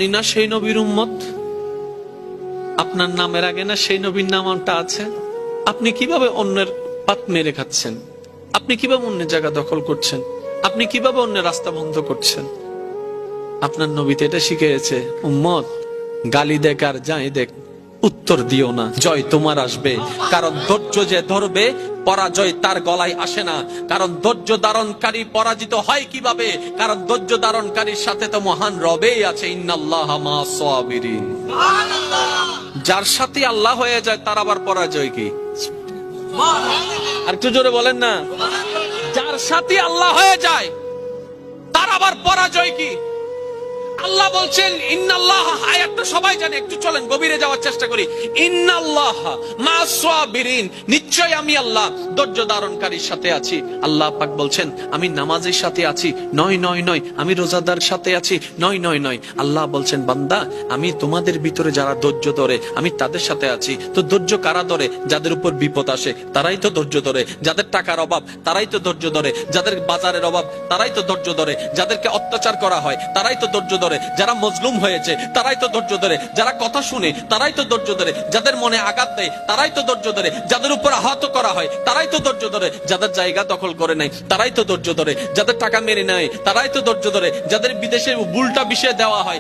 আপনি না সেই নবীর উম্মত? আপনার নামের আগে না সেই নবীর নামটা আছে? আপনি কিভাবে অন্যের পাত মেরে খাচ্ছেন? আপনি কিভাবে অন্যের জায়গা দখল করছেন? আপনি কিভাবে অন্যের রাস্তা বন্ধ করছেন? আপনার নবীতে এটা শিখিয়েছে, উম্মত গালি দেখ আর যাই দেখ, উত্তর দিও না, জয় তোমার আসবে। কারণ ধৈর্য যে ধরবে, পরাজয় তার গলায় আসে না। কারণ ধৈর্য ধারণকারী পরাজিত হয় কিভাবে? কারণ ধৈর্য ধারণকারীর সাথে তো মহান রবেই আছে, ইন্নাল্লাহা মা'আস সাবিরিন। যার সাথে আল্লাহ হয়ে যায় তার আবার পরাজয় কি? আর একটু জোরে বলেন না। যার সাথে আল্লাহ হয়ে যায় তার আবার পরাজয় কি? আল্লাহ বলছেন ইন্নাল্লাহ, আয়াতটা সবাই জানে, একটু চলেন গভীরে যাওয়ার চেষ্টা করি। ইন্নাল্লাহ মা'আস সাবিরিন, নিশ্চয় আমি আল্লাহ ধৈর্য ধারণকারীর সাথে আছি। আল্লাহ পাক বলছেন আমি নামাজের সাথে আছি, নয় নয় নয়, আমি রোজাদার সাথে আছি, নয় নয় নয়। আল্লাহ বলছেন বান্দা আমি তোমাদের ভিতরে যারা ধৈর্য ধরে আমি তাদের সাথে আছি। তো ধৈর্য কারা ধরে? যাদের উপর বিপদ আসে তারাই তো ধৈর্য ধরে, যাদের টাকার অভাব তারাই তো ধৈর্য ধরে, যাদের বাজারের অভাব তারাই তো ধৈর্য ধরে, যাদেরকে অত্যাচার করা হয় তারাই তো ধৈর্য ধরে, যারা মজলুম হয়েছে তারাই তো ধৈর্য ধরে, যারা কথা শুনে তারাই তো ধৈর্য ধরে, যাদের মনে আঘাত দেয় তারাই তো ধৈর্য ধরে, যাদের উপর আহত করা হয় তারাই তো ধৈর্য ধরে, যাদের জায়গা দখল করে নেয় তারাই তো ধৈর্য ধরে, যাদের টাকা মেরে নেয় তারাই তো ধৈর্য ধরে, যাদের বিদেশে বুলটা বিষয় দেওয়া হয়